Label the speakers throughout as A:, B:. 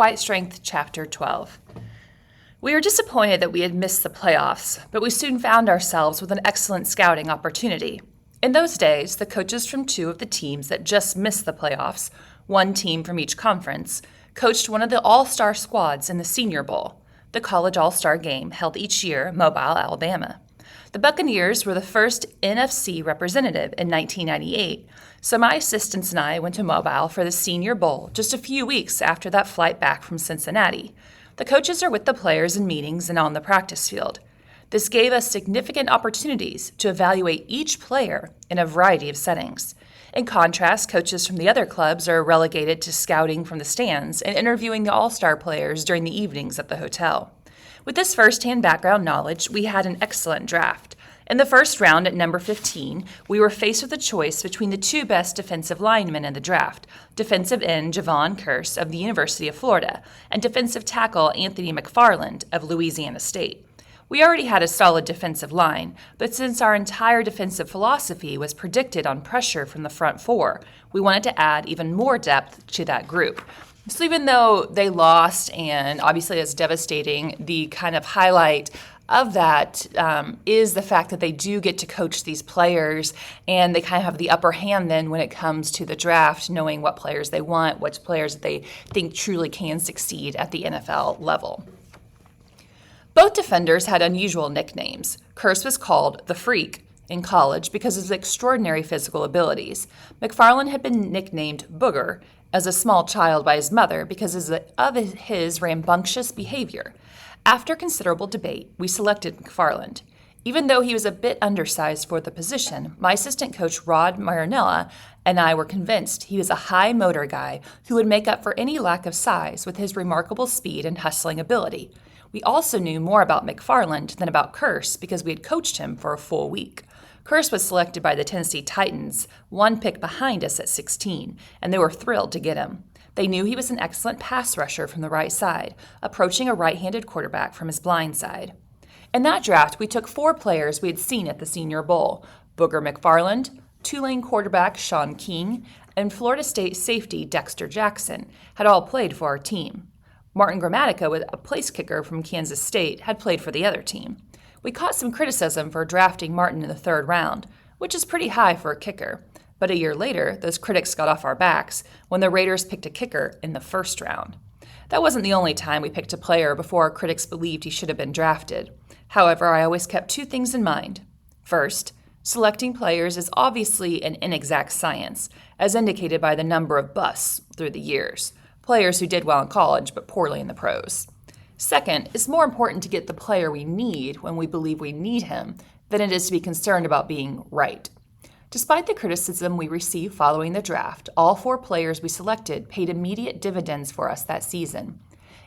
A: Quiet Strength, Chapter 12. We were disappointed that we had missed the playoffs, but we soon found ourselves with an excellent scouting opportunity. In those days, the coaches from two of the teams that just missed the playoffs, one team from each conference, coached one of the all-star squads in the Senior Bowl, the college all-star game held each year in Mobile, Alabama. The Buccaneers were the first NFC representative in 1998, so my assistants and I went to Mobile for the Senior Bowl just a few weeks after that flight back from Cincinnati. The coaches are with the players in meetings and on the practice field. This gave us significant opportunities to evaluate each player in a variety of settings. In contrast, coaches from the other clubs are relegated to scouting from the stands and interviewing the all-star players during the evenings at the hotel. With this first-hand background knowledge, we had an excellent draft. In the first round at number 15, we were faced with a choice between the two best defensive linemen in the draft, defensive end Javon Curse of the University of Florida and defensive tackle Anthony McFarland of Louisiana State. We already had a solid defensive line, but since our entire defensive philosophy was predicted on pressure from the front four, we wanted to add even more depth to that group. So even though they lost, and obviously it's devastating, the kind of highlight of that is the fact that they do get to coach these players, and they kind of have the upper hand then when it comes to the draft, knowing what players they want, what players they think truly can succeed at the NFL level. Both defenders had unusual nicknames. Curse was called the Freak in college because of his extraordinary physical abilities. McFarland had been nicknamed Booger as a small child by his mother because of his rambunctious behavior. After considerable debate, we selected McFarland. Even though he was a bit undersized for the position, my assistant coach Rod Marinella and I were convinced he was a high motor guy who would make up for any lack of size with his remarkable speed and hustling ability. We also knew more about McFarland than about Curse because we had coached him for a full week. Curse was selected by the Tennessee Titans, one pick behind us at 16, and they were thrilled to get him. They knew he was an excellent pass rusher from the right side, approaching a right-handed quarterback from his blind side. In that draft, we took 4 players we had seen at the Senior Bowl: Booger McFarland, Tulane quarterback Sean King, and Florida State safety Dexter Jackson had all played for our team. Martin Gramatica, a place kicker from Kansas State, had played for the other team. We caught some criticism for drafting Martin in the 3rd round, which is pretty high for a kicker. But a year later, those critics got off our backs when the Raiders picked a kicker in the 1st round. That wasn't the only time we picked a player before our critics believed he should have been drafted. However, I always kept 2 things in mind. First, selecting players is obviously an inexact science, as indicated by the number of busts through the years. Players who did well in college but poorly in the pros. Second, it's more important to get the player we need when we believe we need him than it is to be concerned about being right. Despite the criticism we received following the draft, all 4 players we selected paid immediate dividends for us that season.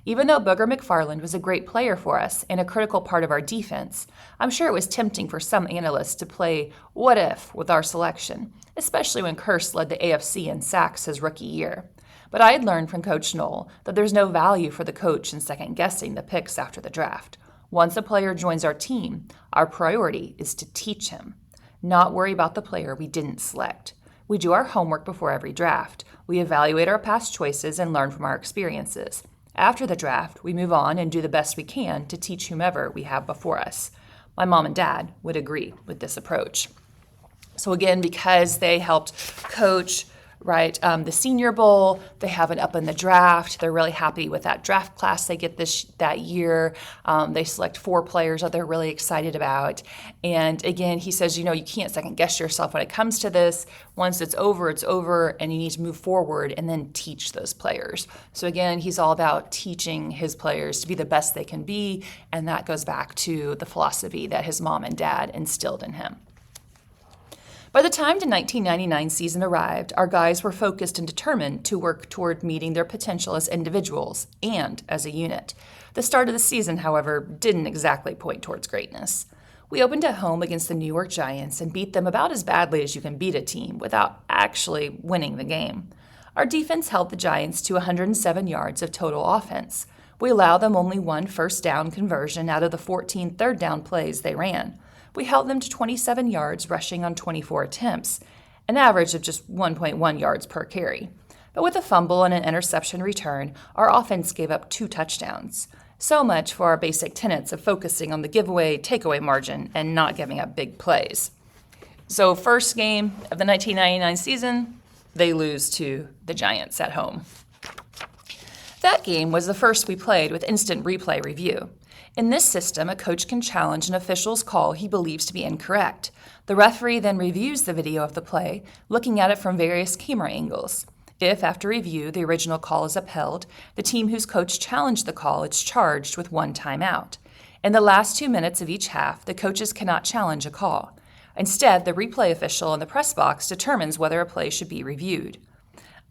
A: Even though Booger McFarland was a great player for us and a critical part of our defense, I'm sure it was tempting for some analysts to play what if with our selection, especially when Curse led the AFC in sacks his rookie year. But I had learned from Coach Knoll that there's no value for the coach in second-guessing the picks after the draft. Once a player joins our team, our priority is to teach him, not worry about the player we didn't select. We do our homework before every draft. We evaluate our past choices and learn from our experiences. After the draft, we move on and do the best we can to teach whomever we have before us. My mom and dad would agree with this approach. So again, because they helped coach the Senior Bowl, they have it up in the draft. They're really happy with that draft class they get that year. They select 4 players that they're really excited about. And again, he says, you can't second guess yourself when it comes to this. Once it's over, and you need to move forward and then teach those players. So again, he's all about teaching his players to be the best they can be, and that goes back to the philosophy that his mom and dad instilled in him. By the time the 1999 season arrived, our guys were focused and determined to work toward meeting their potential as individuals and as a unit. The start of the season, however, didn't exactly point towards greatness. We opened at home against the New York Giants and beat them about as badly as you can beat a team without actually winning the game. Our defense held the Giants to 107 yards of total offense. We allowed them only 1 first down conversion out of the 14 third down plays they ran. We held them to 27 yards rushing on 24 attempts, an average of just 1.1 yards per carry. But with a fumble and an interception return, our offense gave up 2 touchdowns. So much for our basic tenets of focusing on the giveaway takeaway margin and not giving up big plays. So first game of the 1999 season, they lose to the Giants at home. That game was the first we played with instant replay review. In this system, a coach can challenge an official's call he believes to be incorrect. The referee then reviews the video of the play, looking at it from various camera angles. If, after review, the original call is upheld, the team whose coach challenged the call is charged with 1 timeout. In the last 2 minutes of each half, the coaches cannot challenge a call. Instead, the replay official in the press box determines whether a play should be reviewed.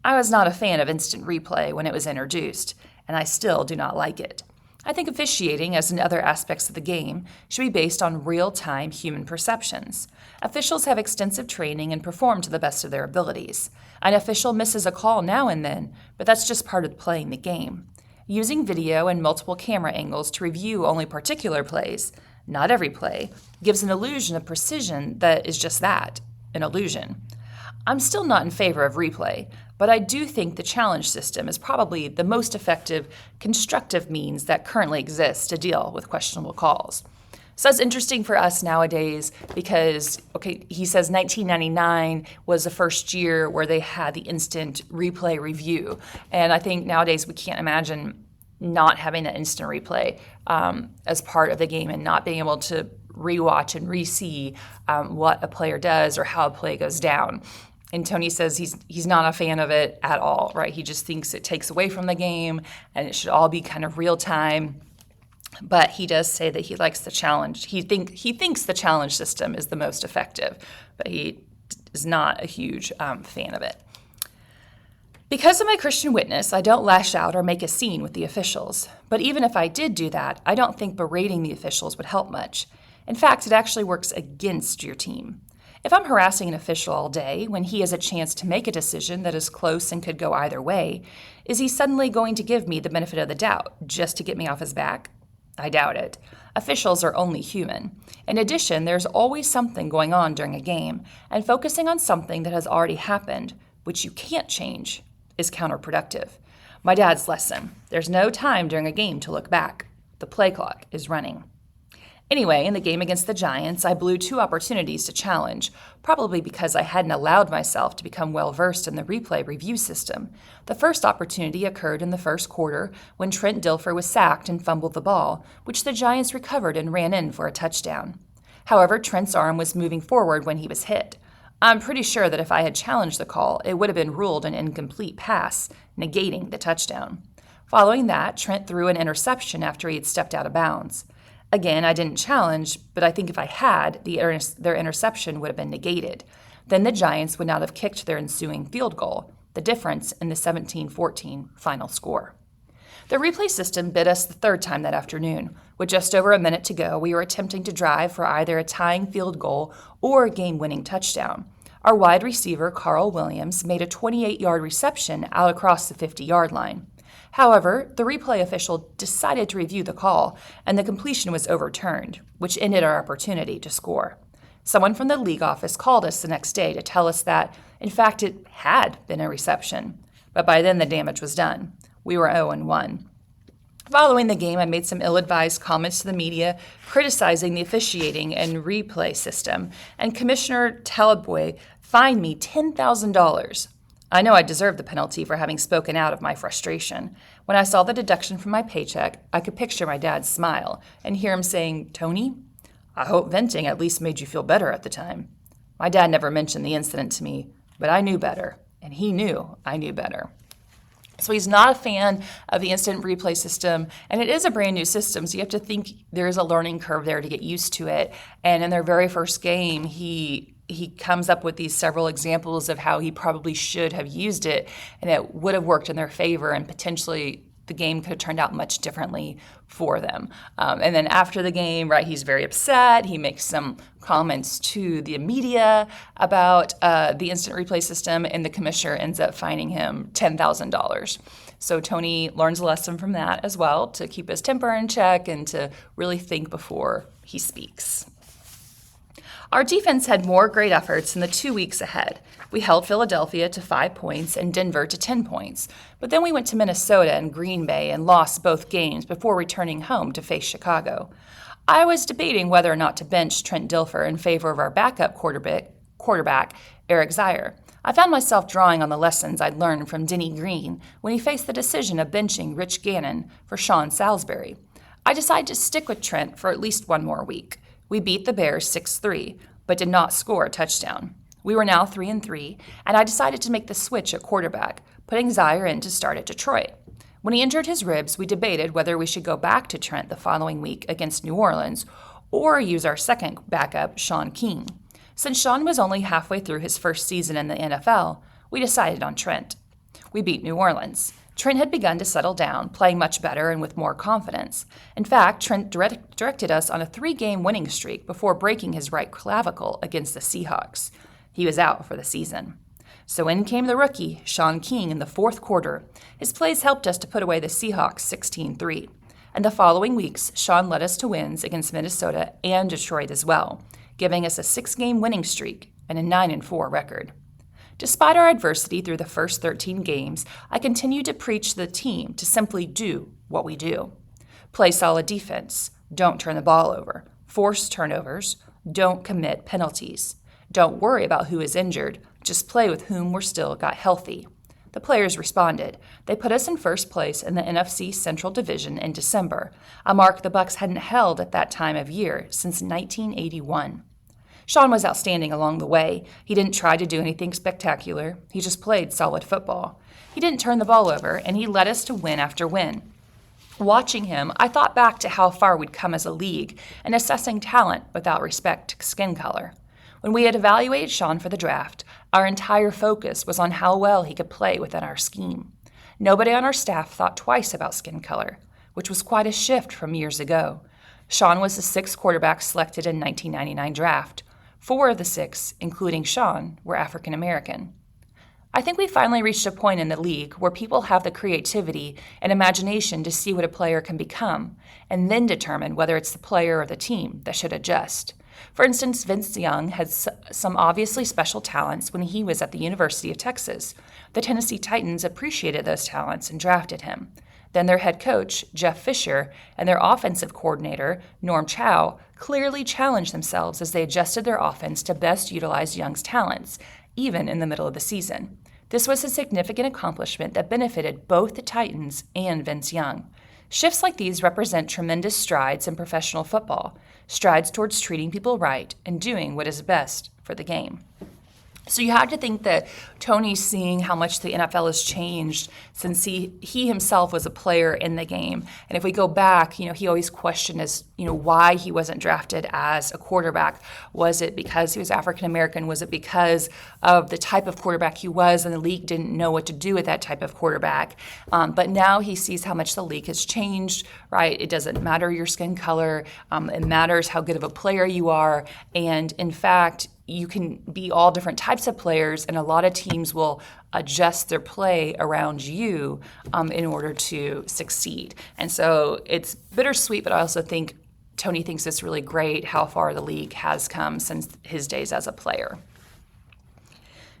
A: I was not a fan of instant replay when it was introduced, and I still do not like it. I think officiating, as in other aspects of the game, should be based on real-time human perceptions. Officials have extensive training and perform to the best of their abilities. An official misses a call now and then, but that's just part of playing the game. Using video and multiple camera angles to review only particular plays, not every play, gives an illusion of precision that is just that, an illusion. I'm still not in favor of replay, but I do think the challenge system is probably the most effective, constructive means that currently exists to deal with questionable calls. So that's interesting for us nowadays because, he says 1999 was the first year where they had the instant replay review. And I think nowadays we can't imagine not having that instant replay as part of the game and not being able to rewatch and re-see what a player does or how a play goes down. And Tony says he's not a fan of it at all, right? He just thinks it takes away from the game and it should all be kind of real time. But he does say that he likes the challenge. He thinks the challenge system is the most effective, but he is not a huge fan of it. Because of my Christian witness, I don't lash out or make a scene with the officials. But even if I did do that, I don't think berating the officials would help much. In fact, it actually works against your team. If I'm harassing an official all day when he has a chance to make a decision that is close and could go either way, is he suddenly going to give me the benefit of the doubt just to get me off his back? I doubt it. Officials are only human. In addition, there's always something going on during a game, and focusing on something that has already happened, which you can't change, is counterproductive. My dad's lesson: there's no time during a game to look back. The play clock is running. Anyway, in the game against the Giants, I blew 2 opportunities to challenge, probably because I hadn't allowed myself to become well-versed in the replay review system. The first opportunity occurred in the first quarter when Trent Dilfer was sacked and fumbled the ball, which the Giants recovered and ran in for a touchdown. However, Trent's arm was moving forward when he was hit. I'm pretty sure that if I had challenged the call, it would have been ruled an incomplete pass, negating the touchdown. Following that, Trent threw an interception after he had stepped out of bounds. Again, I didn't challenge, but I think if I had, their interception would have been negated. Then the Giants would not have kicked their ensuing field goal, the difference in the 17-14 final score. The replay system bit us the 3rd time that afternoon. With just over a minute to go, we were attempting to drive for either a tying field goal or a game-winning touchdown. Our wide receiver, Carl Williams, made a 28-yard reception out across the 50-yard line. However, the replay official decided to review the call, and the completion was overturned, which ended our opportunity to score. Someone from the league office called us the next day to tell us that, in fact, it had been a reception, but by then the damage was done. We were 0-1. Following the game, I made some ill-advised comments to the media criticizing the officiating and replay system, and Commissioner Talboy fined me $10,000. I know I deserved the penalty for having spoken out of my frustration. When I saw the deduction from my paycheck, I could picture my dad's smile and hear him saying, "Tony, I hope venting at least made you feel better at the time." My dad never mentioned the incident to me, but I knew better, and he knew I knew better. So he's not a fan of the instant replay system, and it is a brand new system, so you have to think there is a learning curve there to get used to it. And in their very first game, he comes up with these several examples of how he probably should have used it, and it would have worked in their favor, and potentially the game could have turned out much differently for them. And then after the game, right, he's very upset. He makes some comments to the media about the instant replay system, and the commissioner ends up fining him $10,000. So Tony learns a lesson from that as well, to keep his temper in check and to really think before he speaks. Our defense had more great efforts in the 2 weeks ahead. We held Philadelphia to 5 points and Denver to 10 points, but then we went to Minnesota and Green Bay and lost both games before returning home to face Chicago. I was debating whether or not to bench Trent Dilfer in favor of our backup quarterback Eric Zier. I found myself drawing on the lessons I'd learned from Denny Green when he faced the decision of benching Rich Gannon for Sean Salisbury. I decided to stick with Trent for at least one more week. We beat the Bears 6-3, but did not score a touchdown. We were now 3-3, and I decided to make the switch at quarterback, putting Zier in to start at Detroit. When he injured his ribs, we debated whether we should go back to Trent the following week against New Orleans or use our second backup, Sean King. Since Sean was only halfway through his first season in the NFL, we decided on Trent. We beat New Orleans. Trent had begun to settle down, playing much better and with more confidence. In fact, Trent directed us on a 3-game winning streak before breaking his right clavicle against the Seahawks. He was out for the season. So in came the rookie, Sean King, in the fourth quarter. His plays helped us to put away the Seahawks 16-3. And the following weeks, Sean led us to wins against Minnesota and Detroit as well, giving us a 6-game winning streak and a 9-4 record. Despite our adversity through the first 13 games, I continued to preach to the team to simply do what we do. Play solid defense. Don't turn the ball over. Force turnovers. Don't commit penalties. Don't worry about who is injured. Just play with whom we're still got healthy. The players responded. They put us in first place in the NFC Central Division in December, a mark the Bucs hadn't held at that time of year since 1981. Sean was outstanding along the way. He didn't try to do anything spectacular. He just played solid football. He didn't turn the ball over, and he led us to win after win. Watching him, I thought back to how far we'd come as a league and assessing talent without respect to skin color. When we had evaluated Sean for the draft, our entire focus was on how well he could play within our scheme. Nobody on our staff thought twice about skin color, which was quite a shift from years ago. Sean was the 6th quarterback selected in 1999 draft. 4 of the 6, including Sean, were African American. I think we finally reached a point in the league where people have the creativity and imagination to see what a player can become, and then determine whether it's the player or the team that should adjust. For instance, Vince Young had some obviously special talents when he was at the University of Texas. The Tennessee Titans appreciated those talents and drafted him. Then their head coach, Jeff Fisher, and their offensive coordinator, Norm Chow, clearly challenged themselves as they adjusted their offense to best utilize Young's talents, even in the middle of the season. This was a significant accomplishment that benefited both the Titans and Vince Young. Shifts like these represent tremendous strides in professional football, strides towards treating people right and doing what is best for the game. So you have to think that Tony's seeing how much the NFL has changed since he himself was a player in the game. And if we go back, he always questioned why he wasn't drafted as a quarterback. Was it because he was African American? Was it because of the type of quarterback he was and the league didn't know what to do with that type of quarterback? But now he sees how much the league has changed, right? It doesn't matter your skin color. It matters how good of a player you are. And in fact, you can be all different types of players, and a lot of teams will adjust their play around you in order to succeed. And so it's bittersweet, but I also think Tony thinks it's really great how far the league has come since his days as a player.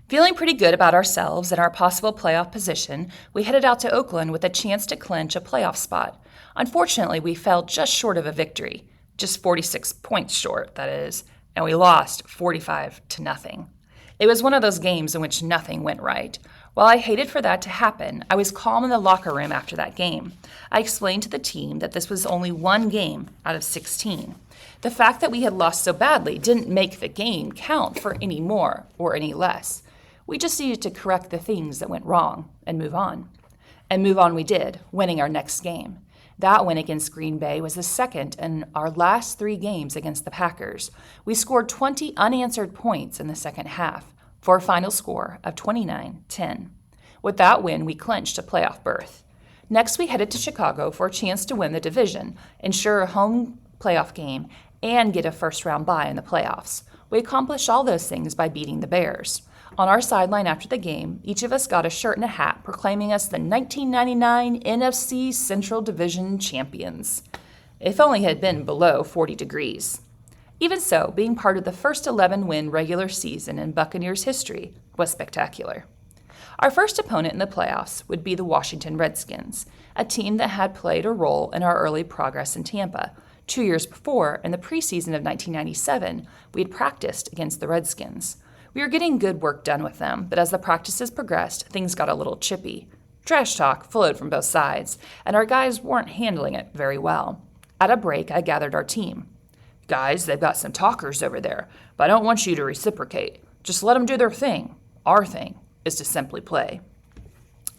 A: Feeling pretty good about ourselves and our possible playoff position, we headed out to Oakland with a chance to clinch a playoff spot. Unfortunately, we fell just short of a victory, just 46 points short, that is, and we lost 45-0. It was one of those games in which nothing went right. While I hated for that to happen, I was calm in the locker room after that game. I explained to the team that this was only one game out of 16. The fact that we had lost so badly didn't make the game count for any more or any less. We just needed to correct the things that went wrong and move on. And move on we did, winning our next game. That win against Green Bay was the second in our last 3 games against the Packers. We scored 20 unanswered points in the second half for a final score of 29-10. With that win, we clinched a playoff berth. Next, we headed to Chicago for a chance to win the division, ensure a home playoff game, and get a first-round bye in the playoffs. We accomplished all those things by beating the Bears. On our sideline after the game, each of us got a shirt and a hat proclaiming us the 1999 NFC Central Division champions. If only it had been below 40 degrees. Even so, being part of the first 11-win regular season in Buccaneers history was spectacular. Our first opponent in the playoffs would be the Washington Redskins, a team that had played a role in our early progress in Tampa. 2 years before, in the preseason of 1997, we had practiced against the Redskins. We were getting good work done with them, but as the practices progressed, things got a little chippy. Trash talk flowed from both sides, and our guys weren't handling it very well. At a break, I gathered our team. "Guys, they've got some talkers over there, but I don't want you to reciprocate. Just let them do their thing. Our thing is to simply play."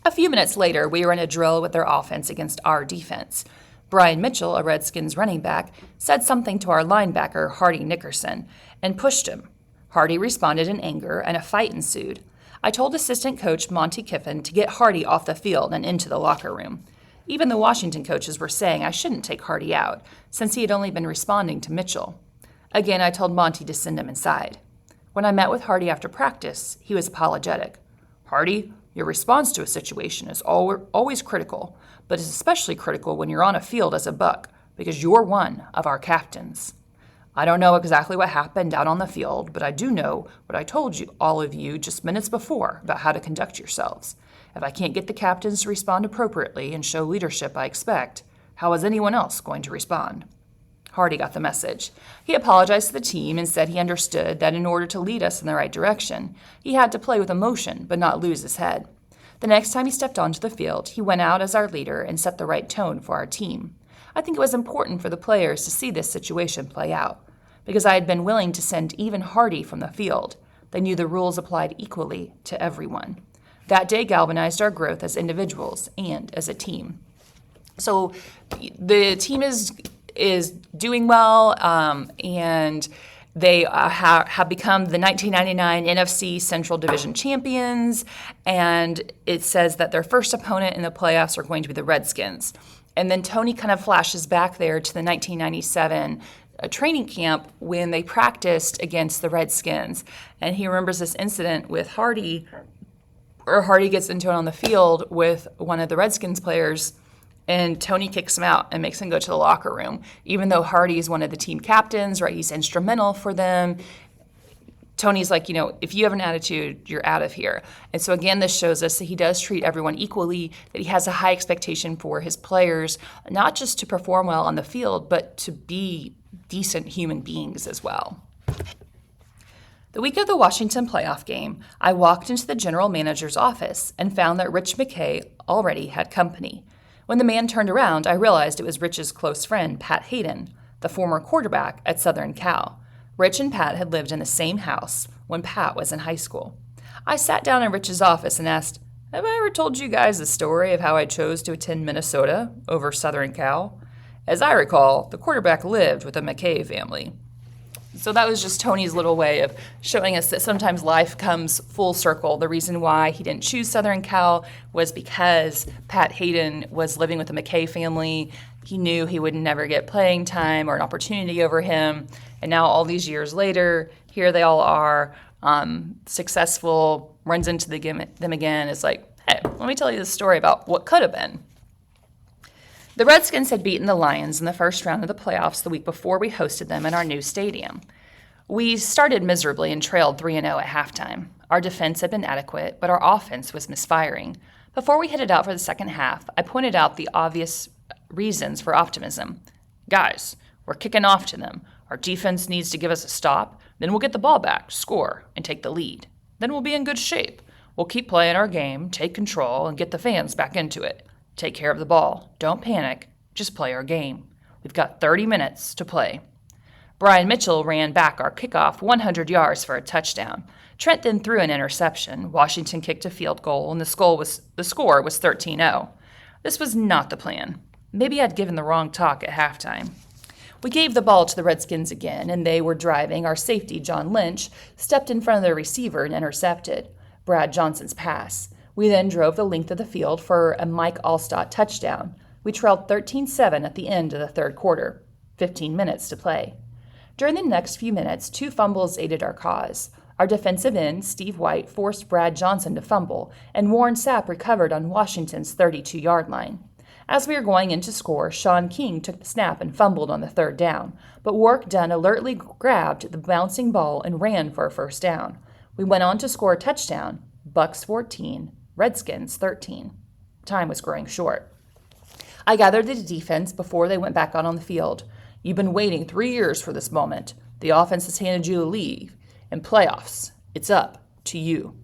A: A few minutes later, we were in a drill with their offense against our defense. Brian Mitchell, a Redskins running back, said something to our linebacker, Hardy Nickerson, and pushed him. Hardy responded in anger, and a fight ensued. I told assistant coach Monty Kiffin to get Hardy off the field and into the locker room. Even the Washington coaches were saying I shouldn't take Hardy out, since he had only been responding to Mitchell. Again, I told Monty to send him inside. When I met with Hardy after practice, he was apologetic. "Hardy, your response to a situation is always critical, but is especially critical when you're on a field as a Buck, because you're one of our captains. I don't know exactly what happened out on the field, but I do know what I told you, all of you, just minutes before about how to conduct yourselves. If I can't get the captains to respond appropriately and show leadership I expect, how is anyone else going to respond?" Hardy got the message. He apologized to the team and said he understood that in order to lead us in the right direction, he had to play with emotion but not lose his head. The next time he stepped onto the field, he went out as our leader and set the right tone for our team. I think it was important for the players to see this situation play out. Because I had been willing to send even Hardy from the field, they knew the rules applied equally to everyone. That day galvanized our growth as individuals and as a team. So the team is doing well, and they have become the 1999 NFC Central Division champions, and it says that their first opponent in the playoffs are going to be the Redskins. And then Tony kind of flashes back there to the 1997 training camp when they practiced against the Redskins. And he remembers this incident with Hardy, where Hardy gets into it on the field with one of the Redskins players, and Tony kicks him out and makes him go to the locker room. Even though Hardy is one of the team captains, right, he's instrumental for them, Tony's like, if you have an attitude, you're out of here. And so again, this shows us that he does treat everyone equally, that he has a high expectation for his players, not just to perform well on the field, but to be decent human beings as well. The week of the Washington playoff game, I walked into the general manager's office and found that Rich McKay already had company. When the man turned around, I realized it was Rich's close friend, Pat Hayden, the former quarterback at Southern Cal. Rich and Pat had lived in the same house when Pat was in high school. I sat down in Rich's office and asked, "Have I ever told you guys the story of how I chose to attend Minnesota over Southern Cal? As I recall, the quarterback lived with the McKay family." So that was just Tony's little way of showing us that sometimes life comes full circle. The reason why he didn't choose Southern Cal was because Pat Hayden was living with the McKay family. He knew he would never get playing time or an opportunity over him. And now all these years later, here they all are, successful, runs into them again. It's like, hey, let me tell you the story about what could have been. The Redskins had beaten the Lions in the first round of the playoffs the week before we hosted them in our new stadium. We started miserably and trailed 3-0 at halftime. Our defense had been adequate, but our offense was misfiring. Before we headed out for the second half, I pointed out the obvious reasons for optimism. "Guys, we're kicking off to them. Our defense needs to give us a stop. Then we'll get the ball back, score, and take the lead. Then we'll be in good shape. We'll keep playing our game, take control, and get the fans back into it. Take care of the ball. Don't panic. Just play our game. We've got 30 minutes to play." Brian Mitchell ran back our kickoff 100 yards for a touchdown. Trent then threw an interception. Washington kicked a field goal, and the score was 13-0. This was not the plan. Maybe I'd given the wrong talk at halftime. We gave the ball to the Redskins again, and they were driving. Our safety, John Lynch, stepped in front of the receiver and intercepted Brad Johnson's pass. We then drove the length of the field for a Mike Allstott touchdown. We trailed 13-7 at the end of the third quarter. 15 minutes to play. During the next few minutes, 2 fumbles aided our cause. Our defensive end, Steve White, forced Brad Johnson to fumble, and Warren Sapp recovered on Washington's 32-yard line. As we were going in to score, Sean King took the snap and fumbled on the third down, but Wark Dunn alertly grabbed the bouncing ball and ran for a first down. We went on to score a touchdown, Bucks 14, Redskins 13. Time was growing short. I gathered the defense before they went back out on the field. You've been waiting 3 years for this moment. The offense has handed you a lead. In playoffs, it's up to you.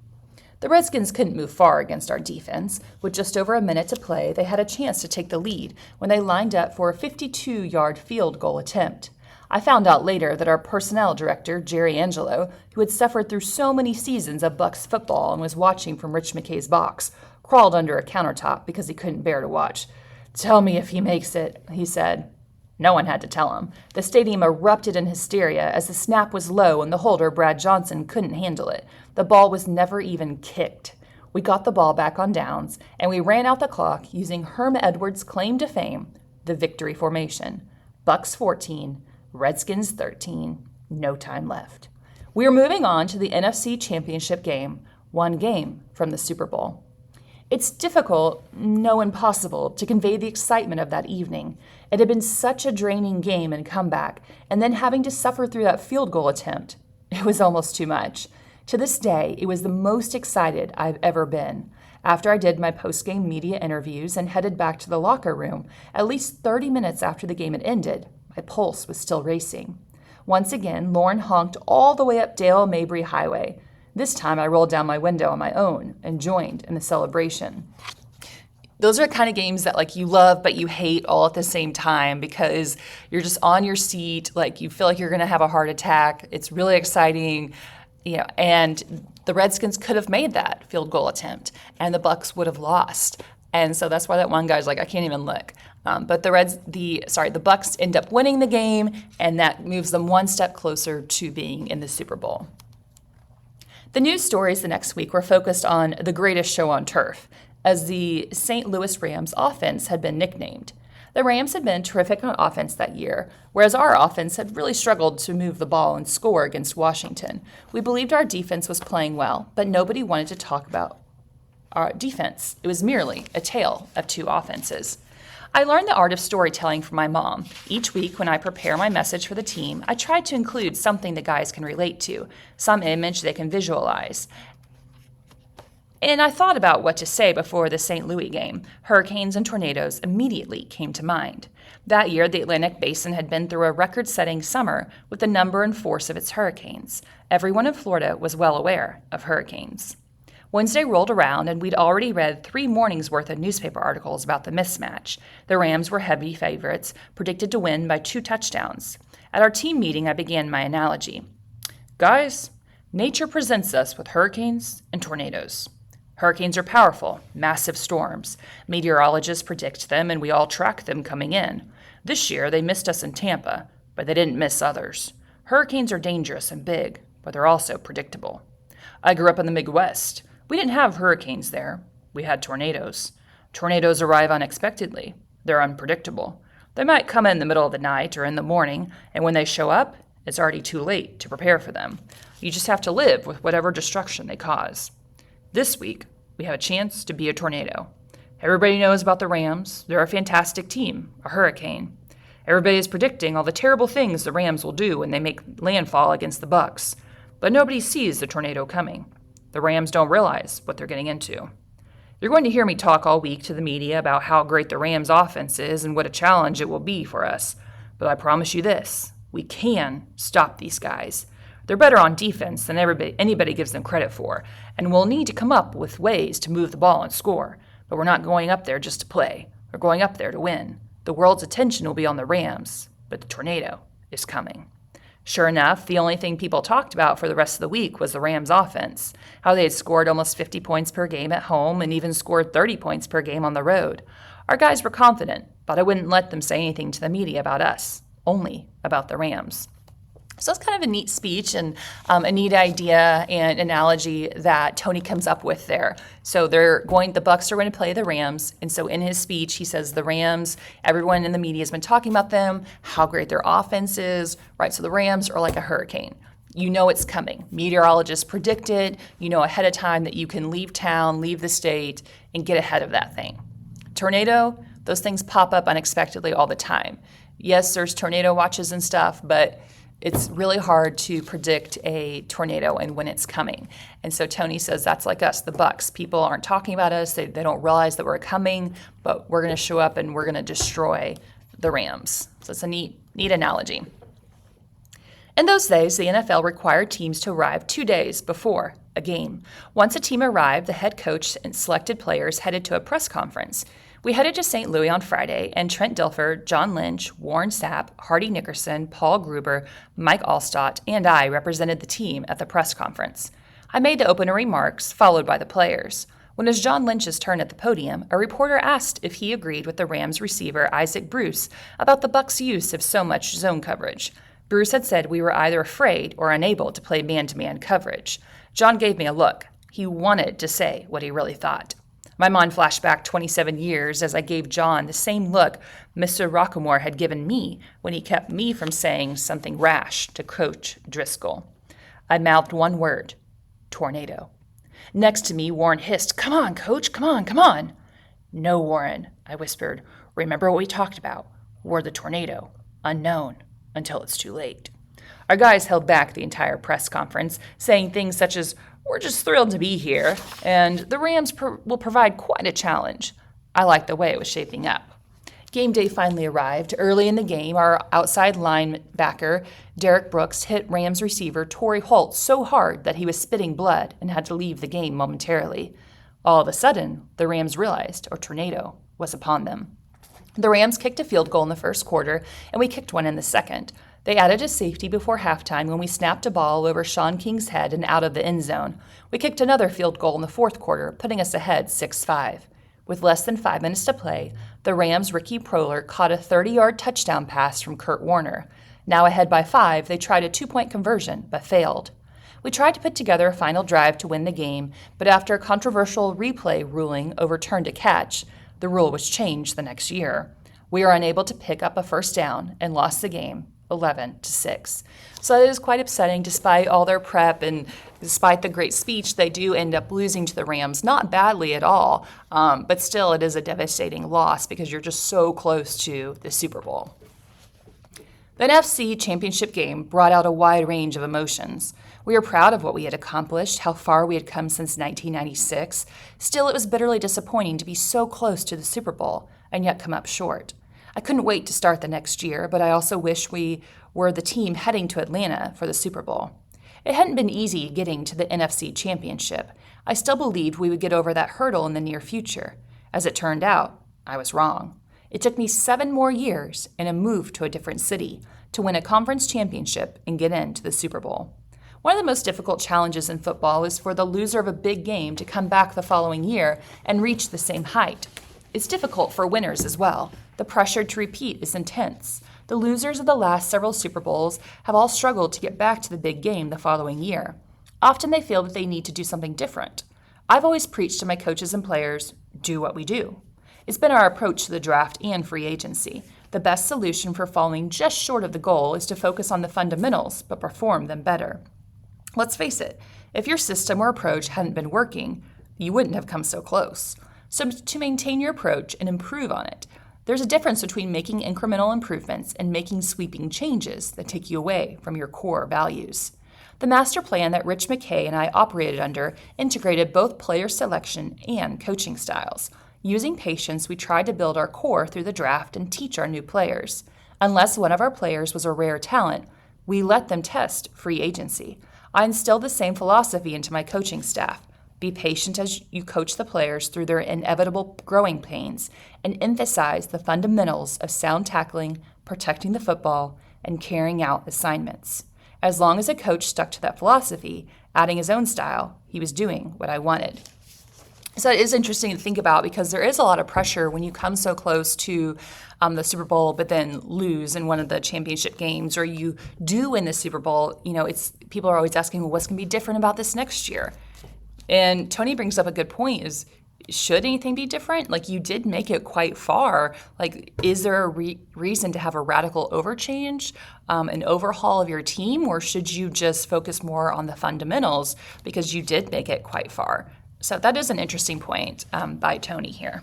A: The Redskins couldn't move far against our defense. With just over a minute to play, they had a chance to take the lead when they lined up for a 52-yard field goal attempt. I found out later that our personnel director, Jerry Angelo, who had suffered through so many seasons of Bucks football and was watching from Rich McKay's box, crawled under a countertop because he couldn't bear to watch. "Tell me if he makes it," he said. No one had to tell him. The stadium erupted in hysteria as the snap was low and the holder, Brad Johnson, couldn't handle it. The ball was never even kicked. We got the ball back on downs, and we ran out the clock using Herm Edwards' claim to fame, the victory formation. Bucks 14, Redskins 13, no time left. We are moving on to the NFC Championship game, one game from the Super Bowl. It's difficult, no impossible, to convey the excitement of that evening. It had been such a draining game and comeback, and then having to suffer through that field goal attempt. It was almost too much. To this day, it was the most excited I've ever been. After I did my post-game media interviews and headed back to the locker room, at least 30 minutes after the game had ended, my pulse was still racing. Once again, Lauren honked all the way up Dale Mabry Highway. This time I rolled down my window on my own and joined in the celebration. Those are the kind of games that you love but you hate all at the same time because you're just on your seat, you feel like you're going to have a heart attack. It's really exciting, and the Redskins could have made that field goal attempt and the Bucks would have lost. And so that's why that one guy's like, I can't even look. But the Bucks end up winning the game, and that moves them one step closer to being in the Super Bowl. The news stories the next week were focused on the greatest show on turf, as the St. Louis Rams offense had been nicknamed. The Rams had been terrific on offense that year, whereas our offense had really struggled to move the ball and score against Washington. We believed our defense was playing well, but nobody wanted to talk about our defense. It was merely a tale of two offenses. I learned the art of storytelling from my mom. Each week when I prepare my message for the team, I try to include something the guys can relate to, some image they can visualize. And I thought about what to say before the St. Louis game. Hurricanes and tornadoes immediately came to mind. That year, the Atlantic Basin had been through a record-setting summer with the number and force of its hurricanes. Everyone in Florida was well aware of hurricanes. Wednesday rolled around, and we'd already read 3 mornings' worth of newspaper articles about the mismatch. The Rams were heavy favorites, predicted to win by 2 touchdowns. At our team meeting, I began my analogy. Guys, nature presents us with hurricanes and tornadoes. Hurricanes are powerful, massive storms. Meteorologists predict them, and we all track them coming in. This year, they missed us in Tampa, but they didn't miss others. Hurricanes are dangerous and big, but they're also predictable. I grew up in the Midwest. We didn't have hurricanes there. We had tornadoes. Tornadoes arrive unexpectedly. They're unpredictable. They might come in the middle of the night or in the morning, and when they show up, it's already too late to prepare for them. You just have to live with whatever destruction they cause. This week, we have a chance to be a tornado. Everybody knows about the Rams. They're a fantastic team, a hurricane. Everybody is predicting all the terrible things the Rams will do when they make landfall against the Bucks, but nobody sees the tornado coming. The Rams don't realize what they're getting into. You're going to hear me talk all week to the media about how great the Rams' offense is and what a challenge it will be for us. But I promise you this, we can stop these guys. They're better on defense than anybody gives them credit for, and we'll need to come up with ways to move the ball and score. But we're not going up there just to play. We're going up there to win. The world's attention will be on the Rams, but the tornado is coming. Sure enough, the only thing people talked about for the rest of the week was the Rams' offense, how they had scored almost 50 points per game at home and even scored 30 points per game on the road. Our guys were confident, but I wouldn't let them say anything to the media about us, only about the Rams. So it's kind of a neat speech and a neat idea and analogy that Tony comes up with there. So the Bucks are going to play the Rams, and so in his speech he says the Rams, everyone in the media has been talking about them, how great their offense is, right? So the Rams are like a hurricane. You know it's coming. Meteorologists predict it. You know ahead of time that you can leave town, leave the state, and get ahead of that thing. Tornado, Those things pop up unexpectedly all the time. Yes, there's tornado watches and stuff, but it's really hard to predict a tornado and when it's coming. And so Tony says that's like us, the Bucks. People aren't talking about us. They don't realize that we're coming, but we're going to show up and we're going to destroy the Rams. So it's a neat analogy. In those days, the NFL required teams to arrive 2 days before a game. Once a team arrived, the head coach and selected players headed to a press conference. We headed to St. Louis on Friday, and Trent Dilfer, John Lynch, Warren Sapp, Hardy Nickerson, Paul Gruber, Mike Allstott, and I represented the team at the press conference. I made the opening remarks, followed by the players. When it was John Lynch's turn at the podium, a reporter asked if he agreed with the Rams receiver Isaac Bruce about the Bucs' use of so much zone coverage. Bruce had said we were either afraid or unable to play man-to-man coverage. John gave me a look. He wanted to say what he really thought. My mind flashed back 27 years as I gave John the same look Mr. Rockamore had given me when he kept me from saying something rash to Coach Driscoll. I mouthed one word, tornado. Next to me, Warren hissed, "Come on, Coach, come on, come on." "No, Warren," I whispered. "Remember what we talked about. We're the tornado. Unknown until it's too late." Our guys held back the entire press conference, saying things such as, "We're just thrilled to be here," and "the Rams will provide quite a challenge." I liked the way it was shaping up. Game day finally arrived. Early in the game, our outside linebacker, Derek Brooks, hit Rams receiver Torrey Holt so hard that he was spitting blood and had to leave the game momentarily. All of a sudden, the Rams realized a tornado was upon them. The Rams kicked a field goal in the first quarter, and we kicked one in the second. They added a safety before halftime when we snapped a ball over Sean King's head and out of the end zone. We kicked another field goal in the fourth quarter, putting us ahead 6-5. With less than 5 minutes to play, the Rams' Ricky Proeller caught a 30-yard touchdown pass from Kurt Warner. Now ahead by 5, they tried a 2-point conversion, but failed. We tried to put together a final drive to win the game, but after a controversial replay ruling overturned a catch, the rule was changed the next year. We were unable to pick up a first down and lost the game 11-6. So it is quite upsetting. Despite all their prep and despite the great speech, they do end up losing to the Rams. Not badly at all, but still it is a devastating loss because you're just so close to the Super Bowl. The NFC Championship game brought out a wide range of emotions. We were proud of what we had accomplished, how far we had come since 1996. Still, it was bitterly disappointing to be so close to the Super Bowl and yet come up short. I couldn't wait to start the next year, but I also wish we were the team heading to Atlanta for the Super Bowl. It hadn't been easy getting to the NFC Championship. I still believed we would get over that hurdle in the near future. As it turned out, I was wrong. It took me 7 more years and a move to a different city to win a conference championship and get into the Super Bowl. One of the most difficult challenges in football is for the loser of a big game to come back the following year and reach the same height. It's difficult for winners as well. The pressure to repeat is intense. The losers of the last several Super Bowls have all struggled to get back to the big game the following year. Often they feel that they need to do something different. I've always preached to my coaches and players, do what we do. It's been our approach to the draft and free agency. The best solution for falling just short of the goal is to focus on the fundamentals, but perform them better. Let's face it, if your system or approach hadn't been working, you wouldn't have come so close. So to maintain your approach and improve on it, there's a difference between making incremental improvements and making sweeping changes that take you away from your core values. The master plan that Rich McKay and I operated under integrated both player selection and coaching styles. Using patience, we tried to build our core through the draft and teach our new players. Unless one of our players was a rare talent, we let them test free agency. I instilled the same philosophy into my coaching staff. Be patient as you coach the players through their inevitable growing pains and emphasize the fundamentals of sound tackling, protecting the football, and carrying out assignments. As long as a coach stuck to that philosophy, adding his own style, he was doing what I wanted. So it is interesting to think about because there is a lot of pressure when you come so close to the Super Bowl, but then lose in one of the championship games, or you do win the Super Bowl. It's people are always asking, well, what's going to be different about this next year? And Tony brings up a good point: is should anything be different? Like, you did make it quite far. Like, is there a reason to have a radical overchange, an overhaul of your team, or should you just focus more on the fundamentals because you did make it quite far? So that is an interesting point by Tony here.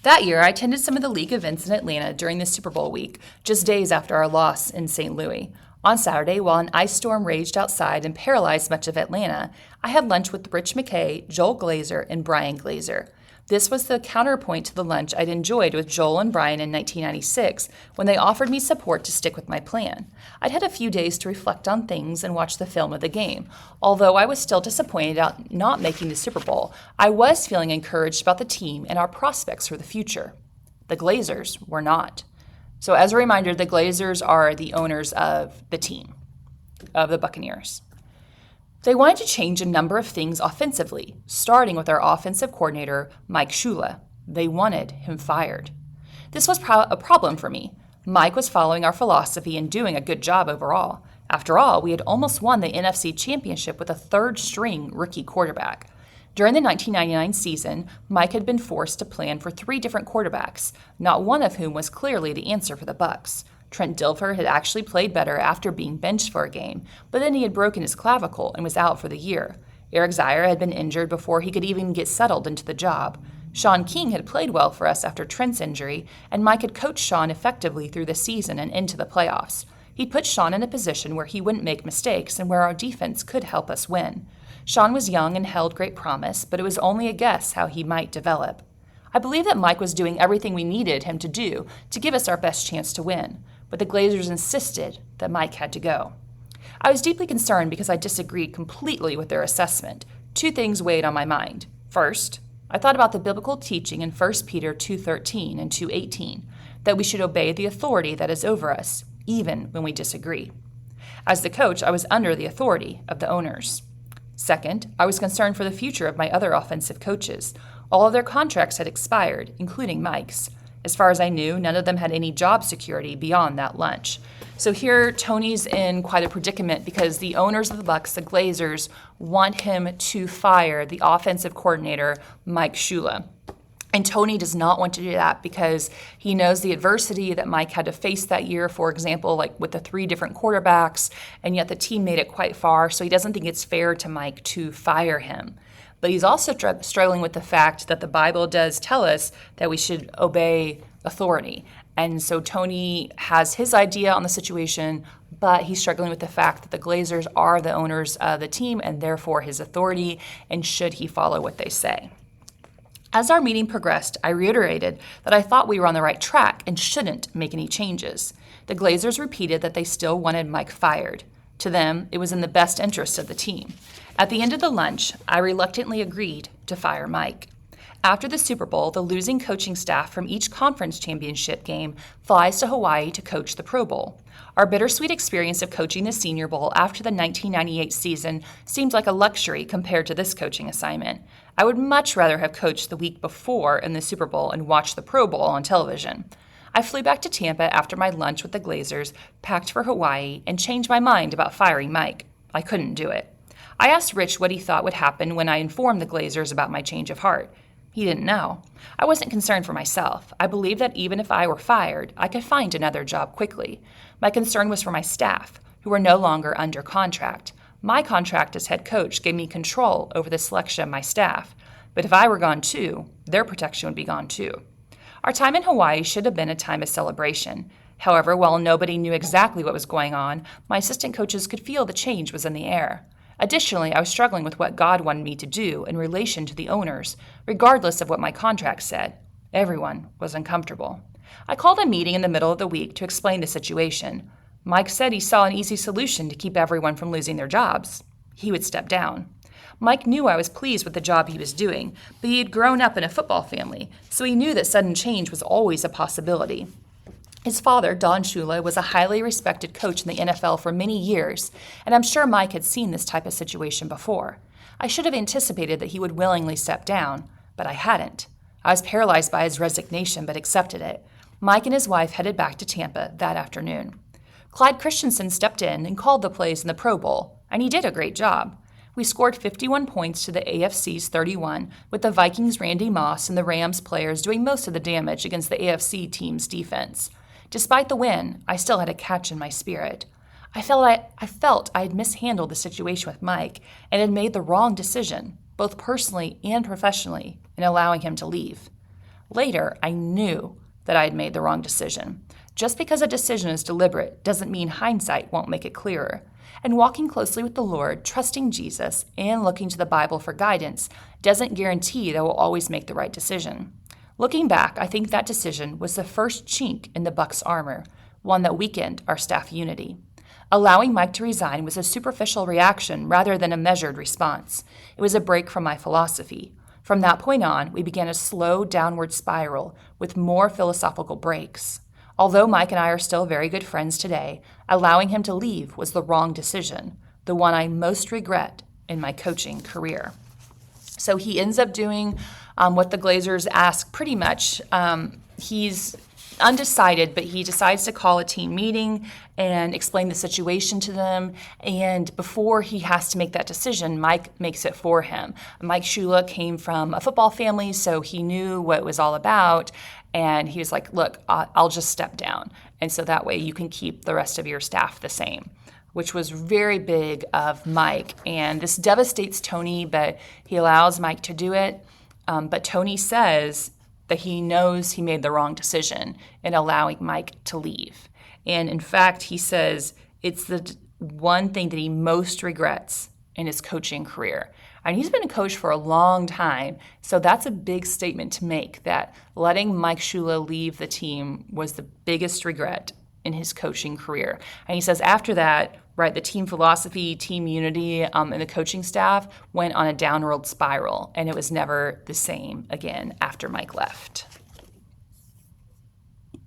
A: That year, I attended some of the league events in Atlanta during the Super Bowl week, just days after our loss in St. Louis. On Saturday, while an ice storm raged outside and paralyzed much of Atlanta, I had lunch with Rich McKay, Joel Glazer, and Brian Glazer. This was the counterpoint to the lunch I'd enjoyed with Joel and Brian in 1996 when they offered me support to stick with my plan. I'd had a few days to reflect on things and watch the film of the game. Although I was still disappointed at not making the Super Bowl, I was feeling encouraged about the team and our prospects for the future. The Glazers were not. So as a reminder, the Glazers are the owners of the team, of the Buccaneers. They wanted to change a number of things offensively, starting with our offensive coordinator, Mike Shula. They wanted him fired. This was a problem for me. Mike was following our philosophy and doing a good job overall. After all, we had almost won the NFC Championship with a third-string rookie quarterback. During the 1999 season, Mike had been forced to plan for 3 different quarterbacks, not one of whom was clearly the answer for the Bucs. Trent Dilfer had actually played better after being benched for a game, but then he had broken his clavicle and was out for the year. Eric Zier had been injured before he could even get settled into the job. Sean King had played well for us after Trent's injury, and Mike had coached Sean effectively through the season and into the playoffs. He put Sean in a position where he wouldn't make mistakes and where our defense could help us win. Sean was young and held great promise, but it was only a guess how he might develop. I believe that Mike was doing everything we needed him to do to give us our best chance to win, but the Glazers insisted that Mike had to go. I was deeply concerned because I disagreed completely with their assessment. 2 things weighed on my mind. First, I thought about the biblical teaching in 1 Peter 2:13 and 2:18, that we should obey the authority that is over us, even when we disagree. As the coach, I was under the authority of the owners. Second, I was concerned for the future of my other offensive coaches. All of their contracts had expired, including Mike's. As far as I knew, none of them had any job security beyond that lunch. So here, Tony's in quite a predicament because the owners of the Bucs, the Glazers, want him to fire the offensive coordinator, Mike Shula. And Tony does not want to do that because he knows the adversity that Mike had to face that year, for example, like with the 3 different quarterbacks, and yet the team made it quite far, so he doesn't think it's fair to Mike to fire him. But he's also struggling with the fact that the Bible does tell us that we should obey authority. And so Tony has his idea on the situation, but he's struggling with the fact that the Glazers are the owners of the team and therefore his authority, and should he follow what they say. As our meeting progressed, I reiterated that I thought we were on the right track and shouldn't make any changes. The Glazers repeated that they still wanted Mike fired. To them, it was in the best interest of the team. At the end of the lunch, I reluctantly agreed to fire Mike. After the Super Bowl, the losing coaching staff from each conference championship game flies to Hawaii to coach the Pro Bowl. Our bittersweet experience of coaching the Senior Bowl after the 1998 season seems like a luxury compared to this coaching assignment. I would much rather have coached the week before in the Super Bowl and watched the Pro Bowl on television. I flew back to Tampa after my lunch with the Glazers, packed for Hawaii, and changed my mind about firing Mike. I couldn't do it. I asked Rich what he thought would happen when I informed the Glazers about my change of heart. He didn't know. I wasn't concerned for myself. I believed that even if I were fired, I could find another job quickly. My concern was for my staff, who were no longer under contract. My contract as head coach gave me control over the selection of my staff. But if I were gone too, their protection would be gone too. Our time in Hawaii should have been a time of celebration. However, while nobody knew exactly what was going on, my assistant coaches could feel the change was in the air. Additionally, I was struggling with what God wanted me to do in relation to the owners, regardless of what my contract said. Everyone was uncomfortable. I called a meeting in the middle of the week to explain the situation. Mike said he saw an easy solution to keep everyone from losing their jobs. He would step down. Mike knew I was pleased with the job he was doing, but he had grown up in a football family, so he knew that sudden change was always a possibility. His father, Don Shula, was a highly respected coach in the NFL for many years, and I'm sure Mike had seen this type of situation before. I should have anticipated that he would willingly step down, but I hadn't. I was paralyzed by his resignation, but accepted it. Mike and his wife headed back to Tampa that afternoon. Clyde Christensen stepped in and called the plays in the Pro Bowl, and he did a great job. We scored 51 points to the AFC's 31, with the Vikings' Randy Moss and the Rams players doing most of the damage against the AFC team's defense. Despite the win, I still had a catch in my spirit. I felt I had mishandled the situation with Mike and had made the wrong decision, both personally and professionally, in allowing him to leave. Later, I knew that I had made the wrong decision. Just because a decision is deliberate doesn't mean hindsight won't make it clearer. And walking closely with the Lord, trusting Jesus, and looking to the Bible for guidance doesn't guarantee that we'll always make the right decision. Looking back, I think that decision was the first chink in the Bucks' armor, one that weakened our staff unity. Allowing Mike to resign was a superficial reaction rather than a measured response. It was a break from my philosophy. From that point on, we began a slow downward spiral with more philosophical breaks. Although Mike and I are still very good friends today, allowing him to leave was the wrong decision, the one I most regret in my coaching career. So he ends up doing what the Glazers ask pretty much. He's undecided, but he decides to call a team meeting and explain the situation to them. And before he has to make that decision, Mike makes it for him. Mike Shula came from a football family, so he knew what it was all about. And he was like, look, I'll just step down. And so that way you can keep the rest of your staff the same, which was very big of Mike. And this devastates Tony, but he allows Mike to do it. But Tony says that he knows he made the wrong decision in allowing Mike to leave. And in fact, he says it's the one thing that he most regrets in his coaching career. And he's been a coach for a long time, so that's a big statement to make, that letting Mike Shula leave the team was the biggest regret in his coaching career. And he says after that, right, the team philosophy, team unity, and the coaching staff went on a downward spiral, and it was never the same again after Mike left.